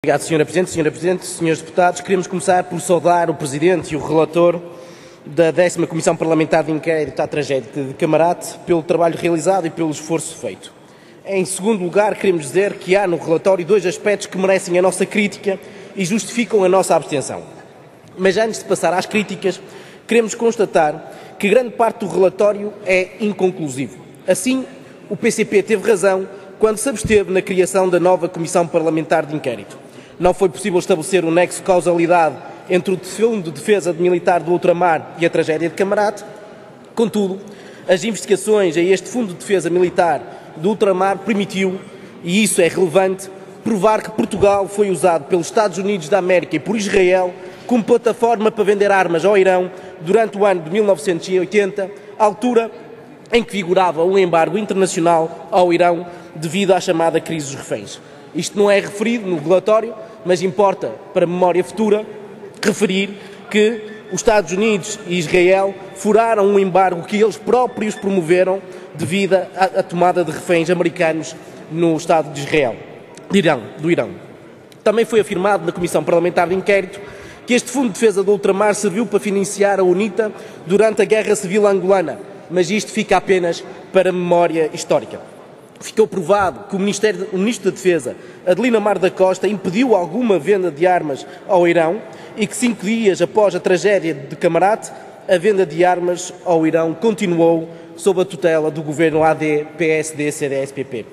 Obrigado, Sra. Presidente. Sra. Presidente, Srs. Deputados, queremos começar por saudar o Presidente e o relator da 10ª Comissão Parlamentar de Inquérito à Tragédia de Camarate pelo trabalho realizado e pelo esforço feito. Em segundo lugar, queremos dizer que há no relatório dois aspectos que merecem a nossa crítica e justificam a nossa abstenção. Mas antes de passar às críticas, queremos constatar que grande parte do relatório é inconclusivo. Assim, o PCP teve razão quando se absteve na criação da nova Comissão Parlamentar de Inquérito. Não foi possível estabelecer um nexo de causalidade entre o Fundo de Defesa Militar do Ultramar e a tragédia de Camarate. Contudo, as investigações a este Fundo de Defesa Militar do Ultramar permitiu, e isso é relevante, provar que Portugal foi usado pelos Estados Unidos da América e por Israel como plataforma para vender armas ao Irão durante o ano de 1980, altura em que vigorava um embargo internacional ao Irão devido à chamada crise dos reféns. Isto não é referido no relatório, mas importa, para memória futura, referir que os Estados Unidos e Israel furaram um embargo que eles próprios promoveram devido à tomada de reféns americanos no Estado de Israel, do Irão. Também foi afirmado na Comissão Parlamentar de Inquérito que este Fundo de Defesa do Ultramar serviu para financiar a UNITA durante a Guerra Civil Angolana, mas isto fica apenas para memória histórica. Ficou provado que o Ministro da Defesa, Adelino Amar da Costa, impediu alguma venda de armas ao Irão e que 5 dias após a tragédia de Camarate, a venda de armas ao Irão continuou sob a tutela do governo AD, PSD, CDS, PP.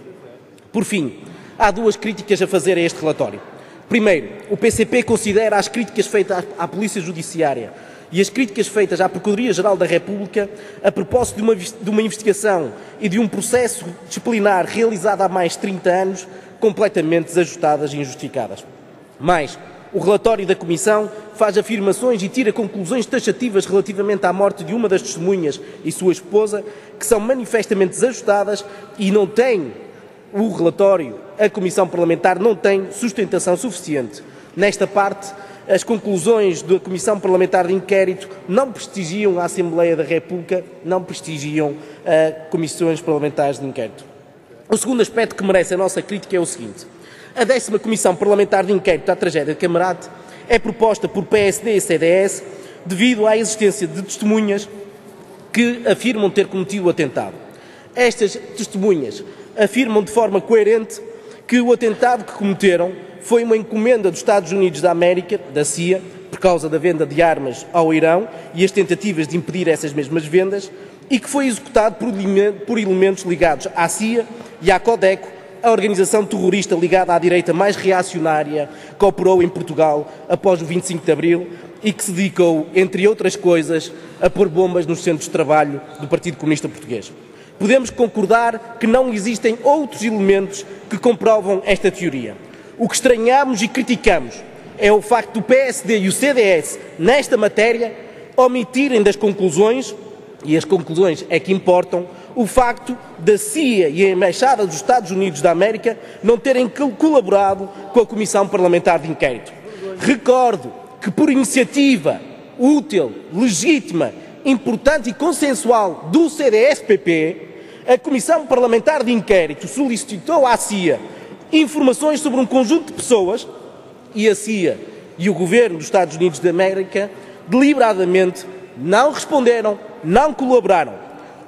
Por fim, há duas críticas a fazer a este relatório. Primeiro, o PCP considera as críticas feitas à Polícia Judiciária e as críticas feitas à Procuradoria-Geral da República a propósito de uma investigação e de um processo disciplinar realizado há mais de 30 anos completamente desajustadas e injustificadas. Mais, o relatório da Comissão faz afirmações e tira conclusões taxativas relativamente à morte de uma das testemunhas e sua esposa que são manifestamente desajustadas e não tem o relatório, a Comissão Parlamentar não tem sustentação suficiente. Nesta parte, as conclusões da Comissão Parlamentar de Inquérito não prestigiam a Assembleia da República, não prestigiam comissões parlamentares de inquérito. O segundo aspecto que merece a nossa crítica é o seguinte. A 10ª Comissão Parlamentar de Inquérito à Tragédia de Camarate é proposta por PSD e CDS devido à existência de testemunhas que afirmam ter cometido o atentado. Estas testemunhas afirmam de forma coerente que o atentado que cometeram foi uma encomenda dos Estados Unidos da América, da CIA, por causa da venda de armas ao Irão e as tentativas de impedir essas mesmas vendas, e que foi executado por elementos ligados à CIA e à Codeco, a organização terrorista ligada à direita mais reacionária que operou em Portugal após o 25 de Abril e que se dedicou, entre outras coisas, a pôr bombas nos centros de trabalho do Partido Comunista Português. Podemos concordar que não existem outros elementos que comprovam esta teoria. O que estranhamos e criticamos é o facto do PSD e o CDS, nesta matéria, omitirem das conclusões, e as conclusões é que importam, o facto da CIA e a Embaixada dos Estados Unidos da América não terem colaborado com a Comissão Parlamentar de Inquérito. Recordo que, por iniciativa útil, legítima, importante e consensual do CDS-PP, a Comissão Parlamentar de Inquérito solicitou à CIA informações sobre um conjunto de pessoas e a CIA e o Governo dos Estados Unidos da América deliberadamente não responderam, não colaboraram.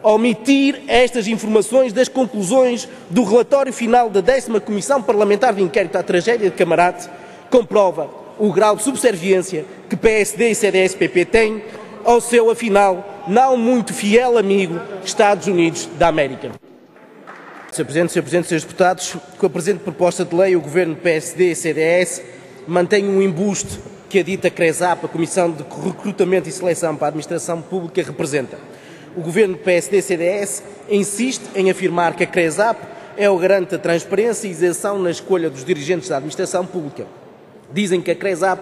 Omitir estas informações das conclusões do relatório final da 10ª Comissão Parlamentar de Inquérito à Tragédia de Camarate comprova o grau de subserviência que PSD e CDS-PP têm ao seu, afinal, não muito fiel amigo, Estados Unidos da América. Sr. Presidente, Srs. Deputados, com a presente proposta de lei, o Governo PSD e CDS mantém um embuste que a dita CRESAP, a Comissão de Recrutamento e Seleção para a Administração Pública, representa. O Governo PSD e CDS insiste em afirmar que a CRESAP é o garante da transparência e isenção na escolha dos dirigentes da Administração Pública. Dizem que a CRESAP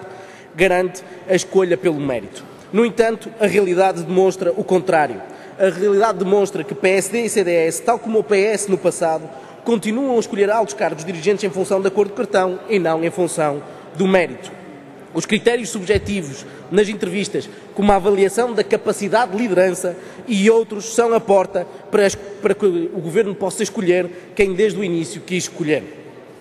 garante a escolha pelo mérito. No entanto, a realidade demonstra o contrário. A realidade demonstra que PSD e CDS, tal como o PS no passado, continuam a escolher altos cargos dirigentes em função da cor do cartão e não em função do mérito. Os critérios subjetivos nas entrevistas, como a avaliação da capacidade de liderança e outros, são a porta para que o Governo possa escolher quem desde o início quis escolher.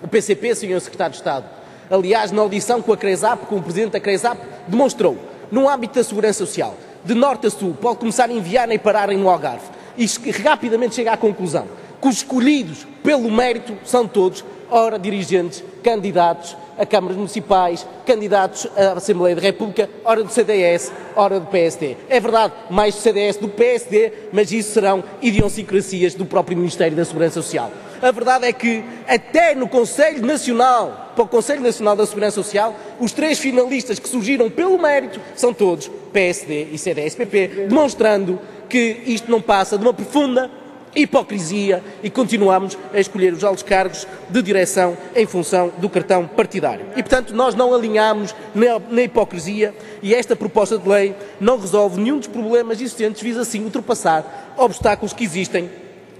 O PCP, Sr. Secretário de Estado, aliás, na audição com a CRESAP, com o presidente da CRESAP, demonstrou, no âmbito da segurança social, de norte a sul, pode começar a enviar e pararem no Algarve, e rapidamente chega à conclusão que os escolhidos pelo mérito são todos, ora dirigentes, candidatos a câmaras municipais, candidatos à Assembleia da República, ora do CDS, ora do PSD. É verdade, mais do CDS do que do PSD, mas isso serão idiosincrasias do próprio Ministério da Segurança Social. A verdade é que, até no Conselho Nacional, para o Conselho Nacional da Segurança Social, os 3 finalistas que surgiram pelo mérito são todos PSD e CDS-PP, demonstrando que isto não passa de uma profunda hipocrisia e continuamos a escolher os altos cargos de direção em função do cartão partidário. E, portanto, nós não alinhamos na hipocrisia e esta proposta de lei não resolve nenhum dos problemas existentes, visa assim ultrapassar obstáculos que existem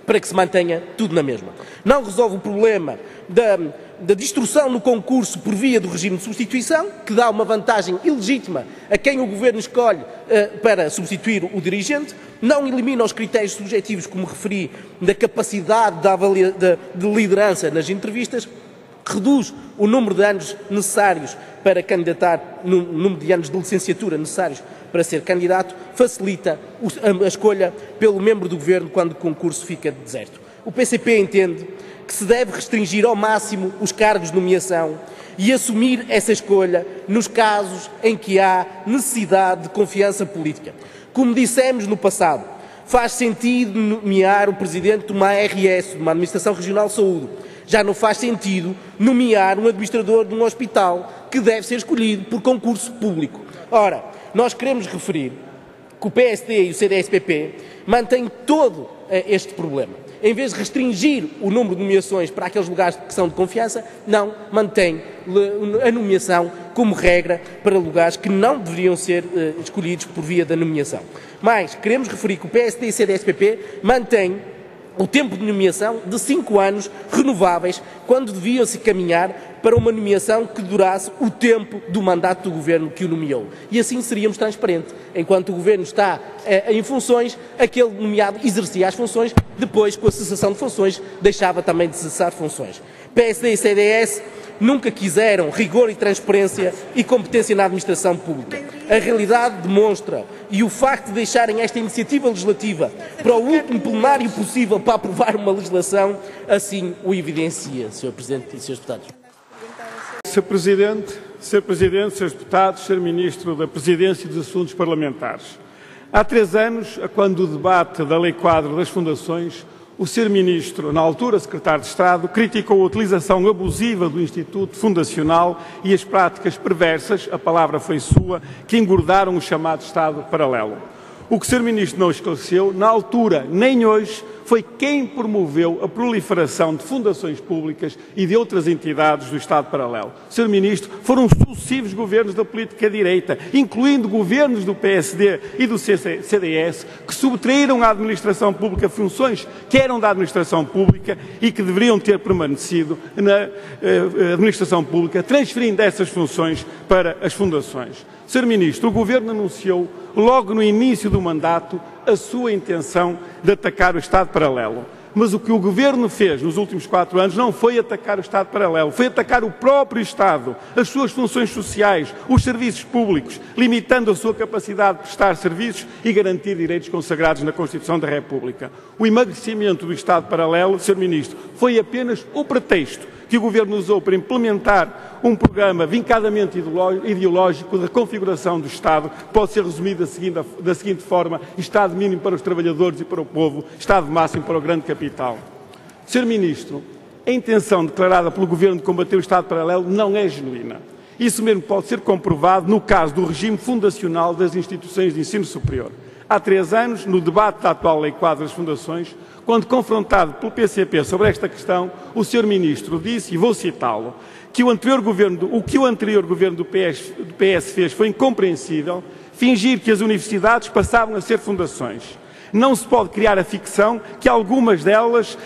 para que se mantenha tudo na mesma. Não resolve o problema da destruição no concurso por via do regime de substituição, que dá uma vantagem ilegítima a quem o Governo escolhe para substituir o dirigente, não elimina os critérios subjetivos, como referi, da capacidade de liderança nas entrevistas, reduz o número de anos necessários para candidatar, no número de anos de licenciatura necessários para ser candidato, facilita a escolha pelo membro do Governo quando o concurso fica deserto. O PCP entende que se deve restringir ao máximo os cargos de nomeação e assumir essa escolha nos casos em que há necessidade de confiança política. Como dissemos no passado, faz sentido nomear o presidente de uma ARS, de uma Administração Regional de Saúde. Já não faz sentido nomear um administrador de um hospital que deve ser escolhido por concurso público. Ora, nós queremos referir que o PSD e o CDS-PP mantêm todo este problema. Em vez de restringir o número de nomeações para aqueles lugares que são de confiança, não mantém a nomeação como regra para lugares que não deveriam ser escolhidos por via da nomeação. Mas queremos referir que o PSD e o CDS-PP mantêm o tempo de nomeação de 5 anos renováveis, quando deviam-se caminhar para uma nomeação que durasse o tempo do mandato do Governo que o nomeou. E assim seríamos transparentes. Enquanto o Governo está em funções, aquele nomeado exercia as funções, depois, com a cessação de funções, deixava também de cessar funções. PSD e CDS nunca quiseram rigor e transparência e competência na administração pública. A realidade demonstra, e o facto de deixarem esta iniciativa legislativa para o último plenário possível para aprovar uma legislação, assim o evidencia, Sr. Presidente e Srs. Deputados. Sr. Presidente, Srs. Deputados, Sr. Ministro da Presidência e dos Assuntos Parlamentares. Há 3 anos, quando o debate da Lei Quadro das Fundações, o Sr. Ministro, na altura Secretário de Estado, criticou a utilização abusiva do Instituto Fundacional e as práticas perversas, a palavra foi sua, que engordaram o chamado Estado paralelo. O que o Sr. Ministro não esclareceu, na altura nem hoje, foi quem promoveu a proliferação de fundações públicas e de outras entidades do Estado paralelo. Sr. Ministro, foram sucessivos governos da política direita, incluindo governos do PSD e do CDS, que subtraíram à administração pública funções que eram da administração pública e que deveriam ter permanecido na administração pública, transferindo essas funções para as fundações. Sr. Ministro, o Governo anunciou, logo no início do mandato, a sua intenção de atacar o Estado paralelo. Mas o que o Governo fez nos últimos 4 anos não foi atacar o Estado paralelo, foi atacar o próprio Estado, as suas funções sociais, os serviços públicos, limitando a sua capacidade de prestar serviços e garantir direitos consagrados na Constituição da República. O emagrecimento do Estado paralelo, Sr. Ministro, foi apenas o pretexto que o Governo usou para implementar um programa vincadamente ideológico da configuração do Estado, que pode ser resumido da seguinte forma: Estado mínimo para os trabalhadores e para o povo, Estado máximo para o grande capital. Sr. Ministro, a intenção declarada pelo Governo de combater o Estado paralelo não é genuína. Isso mesmo pode ser comprovado no caso do regime fundacional das instituições de ensino superior. Há 3 anos, no debate da atual Lei Quadro das Fundações, quando confrontado pelo PCP sobre esta questão, o Sr. Ministro disse, e vou citá-lo, que o que o anterior governo do PS fez foi incompreensível, fingir que as universidades passavam a ser fundações. Não se pode criar a ficção que alguma delas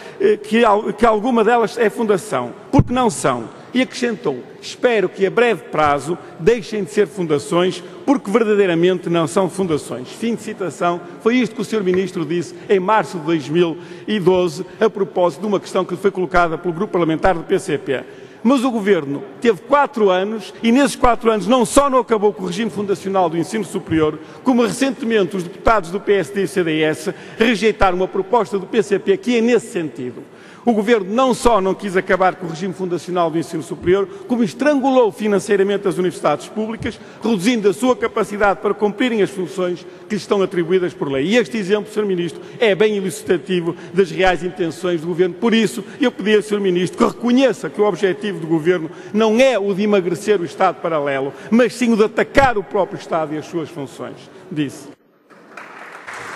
é fundação, porque não são. E acrescentou, espero que a breve prazo deixem de ser fundações, porque verdadeiramente não são fundações. Fim de citação. Foi isto que o Sr. Ministro disse em março de 2012, a propósito de uma questão que foi colocada pelo Grupo Parlamentar do PCP. Mas o Governo teve 4 anos e nesses 4 anos não só não acabou com o regime fundacional do ensino superior, como recentemente os deputados do PSD e CDS rejeitaram uma proposta do PCP que ia nesse sentido. O Governo não só não quis acabar com o regime fundacional do ensino superior, como estrangulou financeiramente as universidades públicas, reduzindo a sua capacidade para cumprirem as funções que lhes estão atribuídas por lei. E este exemplo, Sr. Ministro, é bem ilustrativo das reais intenções do Governo. Por isso, eu pedi ao Sr. Ministro que reconheça que o objetivo do Governo não é o de emagrecer o Estado paralelo, mas sim o de atacar o próprio Estado e as suas funções. Disse.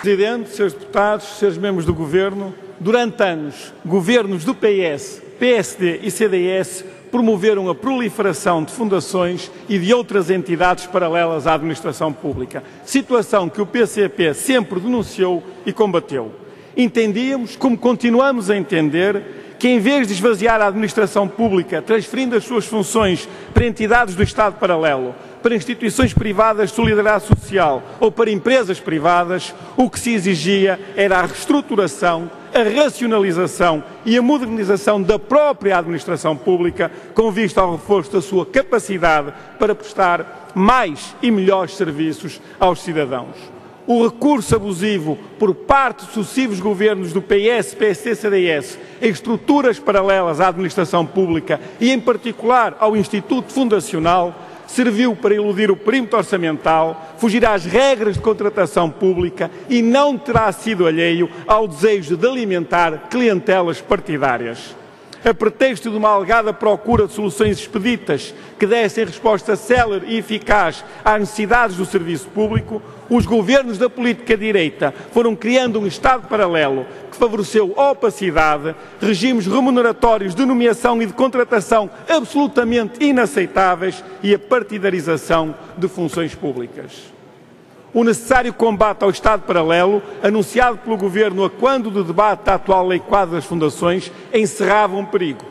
Presidente, Srs. Deputados, Srs. Membros do Governo, durante anos, governos do PS, PSD e CDS promoveram a proliferação de fundações e de outras entidades paralelas à administração pública, situação que o PCP sempre denunciou e combateu. Entendíamos, como continuamos a entender, que em vez de esvaziar a administração pública, transferindo as suas funções para entidades do Estado paralelo, para instituições privadas de solidariedade social ou para empresas privadas, o que se exigia era a reestruturação, a racionalização e a modernização da própria administração pública, com vista ao reforço da sua capacidade para prestar mais e melhores serviços aos cidadãos. O recurso abusivo por parte de sucessivos governos do PS, PSD e CDS em estruturas paralelas à administração pública e, em particular, ao Instituto Fundacional, serviu para eludir o perímetro orçamental, fugir às regras de contratação pública e não terá sido alheio ao desejo de alimentar clientelas partidárias. A pretexto de uma alegada procura de soluções expeditas que dessem resposta célere e eficaz às necessidades do serviço público, os governos da política direita foram criando um Estado paralelo que favoreceu a opacidade, regimes remuneratórios de nomeação e de contratação absolutamente inaceitáveis e a partidarização de funções públicas. O necessário combate ao Estado paralelo, anunciado pelo Governo a quando do debate da atual Lei Quadro das Fundações, encerrava um perigo.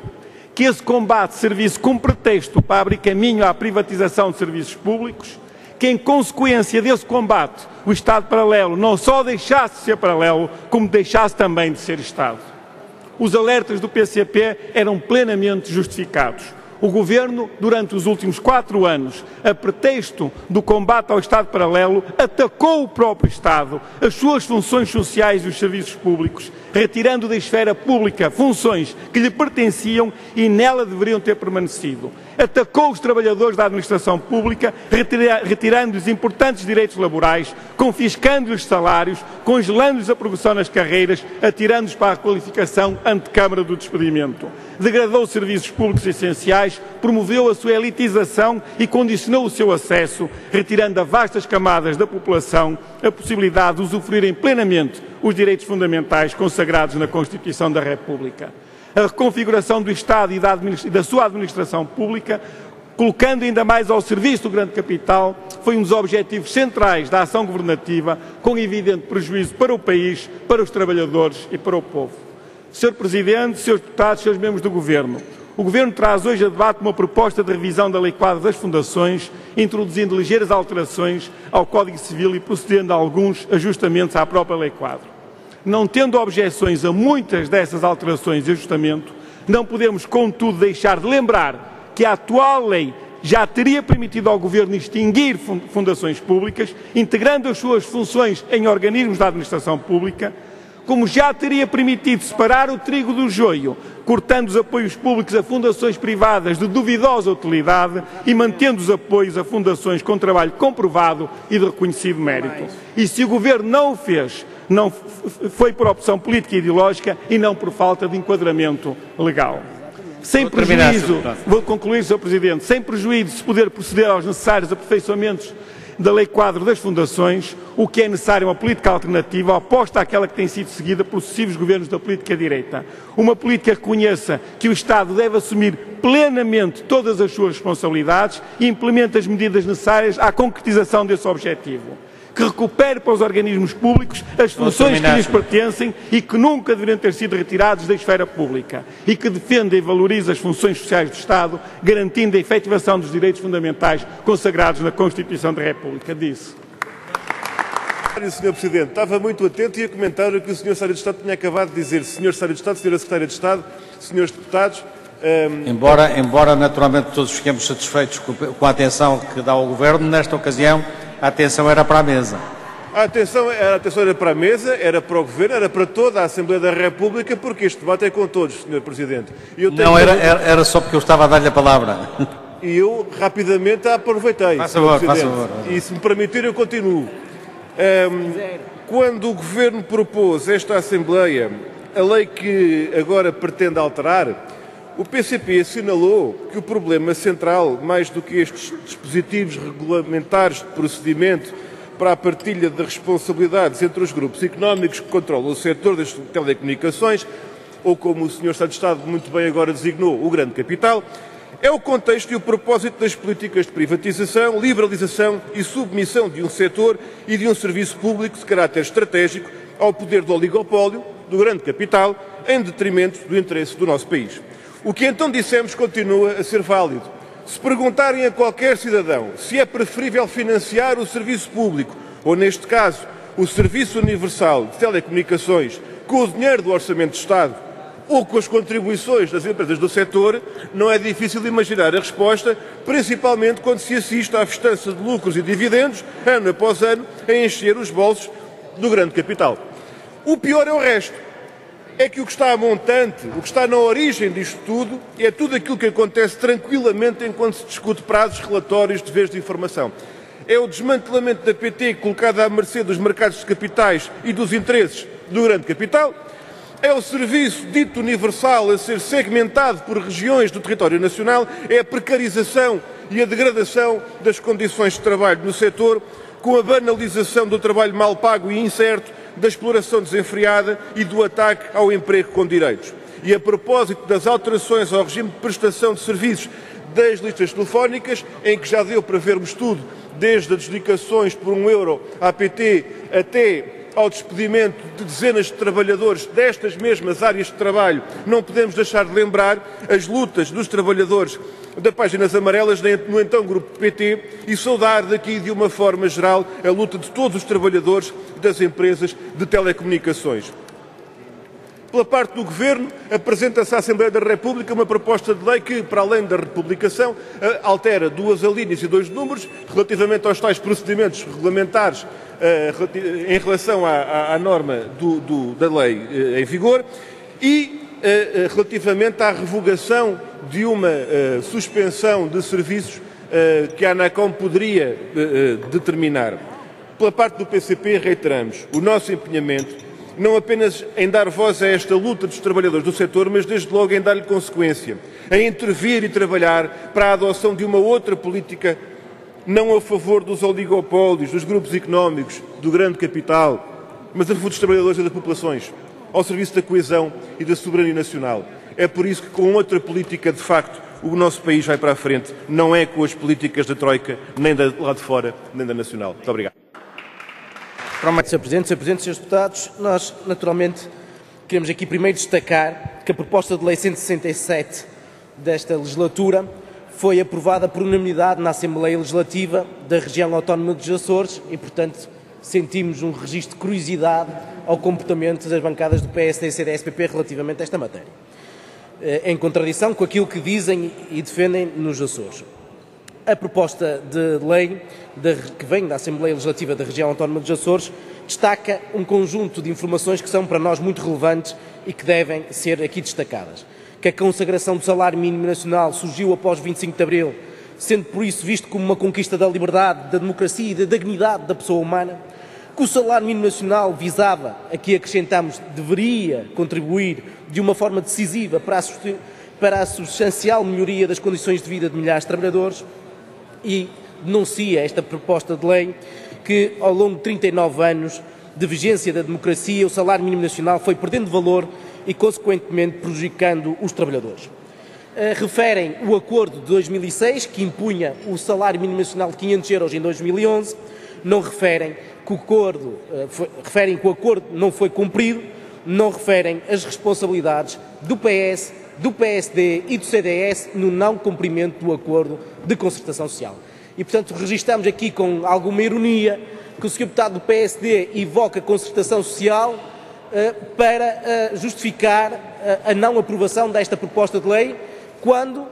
Que esse combate servisse como pretexto para abrir caminho à privatização de serviços públicos, que em consequência desse combate o Estado paralelo não só deixasse de ser paralelo, como deixasse também de ser Estado. Os alertas do PCP eram plenamente justificados. O Governo, durante os últimos 4 anos, a pretexto do combate ao Estado paralelo, atacou o próprio Estado, as suas funções sociais e os serviços públicos, retirando da esfera pública funções que lhe pertenciam e nela deveriam ter permanecido. Atacou os trabalhadores da administração pública, retirando-lhes importantes direitos laborais, confiscando-lhes salários, congelando-lhes a progressão nas carreiras, atirando-os para a qualificação ante Câmara do Despedimento. Degradou os serviços públicos essenciais, promoveu a sua elitização e condicionou o seu acesso, retirando a vastas camadas da população a possibilidade de usufruírem plenamente os direitos fundamentais consagrados na Constituição da República. A reconfiguração do Estado e da sua administração pública, colocando ainda mais ao serviço do grande capital, foi um dos objetivos centrais da ação governativa, com evidente prejuízo para o país, para os trabalhadores e para o povo. Sr. Presidente, Srs. Deputados, Srs. Membros do Governo, o Governo traz hoje a debate uma proposta de revisão da Lei Quadro das Fundações, introduzindo ligeiras alterações ao Código Civil e procedendo a alguns ajustamentos à própria Lei Quadro. Não tendo objeções a muitas dessas alterações e ajustamento, não podemos, contudo, deixar de lembrar que a atual lei já teria permitido ao Governo extinguir fundações públicas, integrando as suas funções em organismos da administração pública, como já teria permitido separar o trigo do joio, cortando os apoios públicos a fundações privadas de duvidosa utilidade e mantendo os apoios a fundações com trabalho comprovado e de reconhecido mérito. E se o Governo não o fez, não foi por opção política e ideológica e não por falta de enquadramento legal. Sem prejuízo, vou concluir, Sr. Presidente, sem prejuízo de se poder proceder aos necessários aperfeiçoamentos da Lei Quadro das Fundações, o que é necessário é uma política alternativa oposta àquela que tem sido seguida por sucessivos governos da política direita. Uma política que reconheça que o Estado deve assumir plenamente todas as suas responsabilidades e implemente as medidas necessárias à concretização desse objetivo. Que recupere para os organismos públicos as funções que lhes pertencem e que nunca deveriam ter sido retiradas da esfera pública e que defenda e valorize as funções sociais do Estado, garantindo a efetivação dos direitos fundamentais consagrados na Constituição da República. Disse. Sr. Presidente, estava muito atento e a comentar o que o Sr. Secretário de Estado tinha acabado de dizer. Sr. Secretário de Estado, Sra. Secretária de Estado, Srs. Deputados, Embora naturalmente todos fiquemos satisfeitos com a atenção que dá ao Governo, nesta ocasião a atenção era para a mesa. A atenção era para a mesa, era para o Governo, era para toda a Assembleia da República, porque este debate é com todos, Sr. Presidente. Não, era só porque eu estava a dar-lhe a palavra. E eu rapidamente a aproveitei. Faça favor. E se me permitir, eu continuo. Quando o Governo propôs esta Assembleia a lei que agora pretende alterar, o PCP assinalou que o problema central, mais do que estes dispositivos regulamentares de procedimento para a partilha de responsabilidades entre os grupos económicos que controlam o setor das telecomunicações, ou como o Sr. Secretário de Estado muito bem agora designou, o grande capital, é o contexto e o propósito das políticas de privatização, liberalização e submissão de um setor e de um serviço público de caráter estratégico ao poder do oligopólio, do grande capital, em detrimento do interesse do nosso país. O que então dissemos continua a ser válido. Se perguntarem a qualquer cidadão se é preferível financiar o serviço público, ou neste caso, o Serviço Universal de Telecomunicações, com o dinheiro do Orçamento de Estado ou com as contribuições das empresas do setor, não é difícil imaginar a resposta, principalmente quando se assiste à festança de lucros e dividendos, ano após ano, a encher os bolsos do grande capital. O pior é o resto. É que o que está a montante, o que está na origem disto tudo, é tudo aquilo que acontece tranquilamente enquanto se discute prazos, relatórios, deveres de informação. É o desmantelamento da PT colocada à mercê dos mercados de capitais e dos interesses do grande capital. É o serviço dito universal a ser segmentado por regiões do território nacional. É a precarização e a degradação das condições de trabalho no setor, com a banalização do trabalho mal pago e incerto, da exploração desenfreada e do ataque ao emprego com direitos. E a propósito das alterações ao regime de prestação de serviços das listas telefónicas, em que já deu para vermos tudo, desde as adjudicações por €1 à PT até ao despedimento de dezenas de trabalhadores destas mesmas áreas de trabalho, não podemos deixar de lembrar as lutas dos trabalhadores da Páginas Amarelas no então Grupo PT e saudar daqui de uma forma geral a luta de todos os trabalhadores das empresas de telecomunicações. Pela parte do Governo, apresenta-se à Assembleia da República uma proposta de lei que, para além da republicação, altera 2 alíneas e 2 números relativamente aos tais procedimentos regulamentares em relação à norma da lei em vigor e relativamente à revogação de uma suspensão de serviços que a ANACOM poderia determinar. Pela parte do PCP, reiteramos o nosso empenhamento não apenas em dar voz a esta luta dos trabalhadores do setor, mas desde logo em dar-lhe consequência, em intervir e trabalhar para a adoção de uma outra política não a favor dos oligopólios, dos grupos económicos, do grande capital, mas a favor dos trabalhadores e das populações, ao serviço da coesão e da soberania nacional. É por isso que com outra política, de facto, o nosso país vai para a frente, não é com as políticas da Troika, nem da lá de fora, nem da nacional. Muito obrigado. Sr. Presidente, Srs. Deputados, nós naturalmente queremos aqui primeiro destacar que a proposta de lei 167 desta legislatura foi aprovada por unanimidade na Assembleia Legislativa da Região Autónoma dos Açores e, portanto, sentimos um registro de curiosidade ao comportamento das bancadas do PSD, CDS, PP relativamente a esta matéria, em contradição com aquilo que dizem e defendem nos Açores. A proposta de lei que vem da Assembleia Legislativa da Região Autónoma dos Açores destaca um conjunto de informações que são para nós muito relevantes e que devem ser aqui destacadas. Que a consagração do salário mínimo nacional surgiu após 25 de Abril, sendo por isso visto como uma conquista da liberdade, da democracia e da dignidade da pessoa humana. Que o salário mínimo nacional visava, aqui acrescentamos, deveria contribuir de uma forma decisiva para a substancial melhoria das condições de vida de milhares de trabalhadores. E denuncia esta proposta de lei que, ao longo de 39 anos de vigência da democracia, o salário mínimo nacional foi perdendo valor e, consequentemente, prejudicando os trabalhadores. Referem o acordo de 2006, que impunha o salário mínimo nacional de €500 em 2011, não referem que referem que o acordo não foi cumprido, não referem as responsabilidades do PS, do PSD e do CDS no não cumprimento do acordo de concertação social. E, portanto, registramos aqui com alguma ironia que o Sr. Deputado do PSD evoca a concertação social para justificar a não aprovação desta proposta de lei quando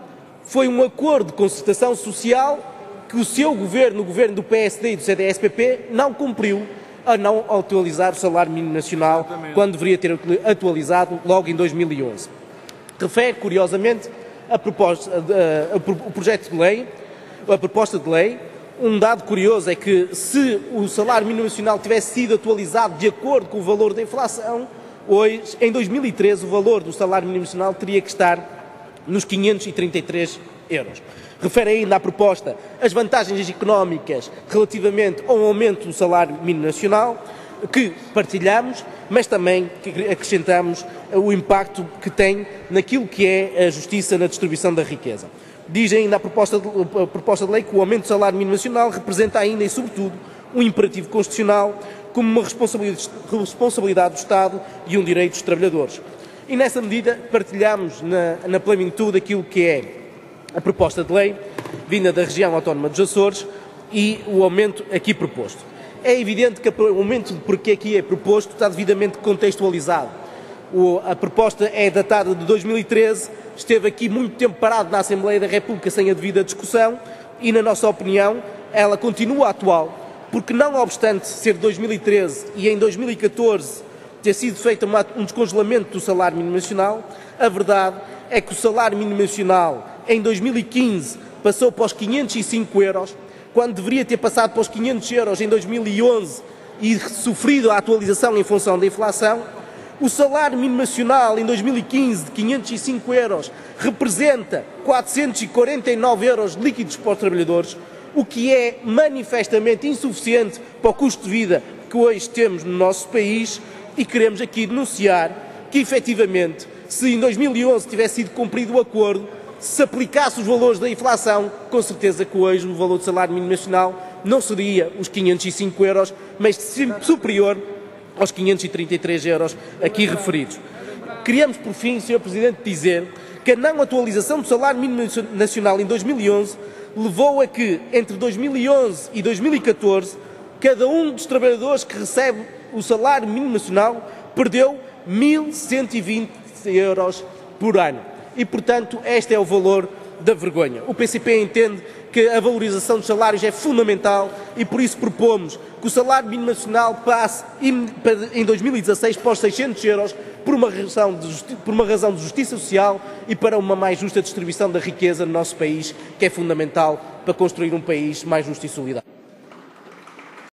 foi um acordo de concertação social que o seu governo, o governo do PSD e do CDS-PP, não cumpriu a não atualizar o salário mínimo nacional quando deveria ter atualizado logo em 2011. Refere, curiosamente, o projeto de lei, a proposta de lei. Um dado curioso é que se o salário mínimo nacional tivesse sido atualizado de acordo com o valor da inflação, hoje, em 2013, o valor do salário mínimo nacional teria que estar nos 533 euros. Refere ainda à proposta as vantagens económicas relativamente ao aumento do salário mínimo nacional, que partilhamos, mas também acrescentamos o impacto que tem naquilo que é a justiça na distribuição da riqueza. Diz ainda a proposta de lei que o aumento do salário mínimo nacional representa ainda e sobretudo um imperativo constitucional como uma responsabilidade do Estado e um direito dos trabalhadores. E nessa medida partilhamos na plenitude aquilo que é a proposta de lei vinda da região autónoma dos Açores e o aumento aqui proposto. É evidente que o aumento porque aqui é proposto está devidamente contextualizado. A proposta é datada de 2013, esteve aqui muito tempo parado na Assembleia da República sem a devida discussão e, na nossa opinião, ela continua atual, porque não obstante ser de 2013 e em 2014 ter sido feito um descongelamento do salário mínimo nacional, a verdade é que o salário mínimo nacional em 2015 passou para os 505 euros, quando deveria ter passado para os 500 euros em 2011 e sofrido a atualização em função da inflação. O salário mínimo nacional em 2015 de 505 euros representa 449 euros líquidos para os trabalhadores, o que é manifestamente insuficiente para o custo de vida que hoje temos no nosso país, e queremos aqui denunciar que, efetivamente, se em 2011 tivesse sido cumprido o acordo, se aplicasse os valores da inflação, com certeza que hoje o valor do salário mínimo nacional não seria os 505 euros, mas superior aos 533 euros aqui referidos. Queríamos, por fim, Sr. Presidente, dizer que a não atualização do salário mínimo nacional em 2011 levou a que, entre 2011 e 2014, cada um dos trabalhadores que recebe o salário mínimo nacional perdeu 1.120 euros por ano. E, portanto, este é o valor da vergonha. O PCP entende que a valorização dos salários é fundamental e por isso propomos que o salário mínimo nacional passe em 2016 para os 600 euros por uma razão de justiça social e para uma mais justa distribuição da riqueza no nosso país, que é fundamental para construir um país mais justo e solidário.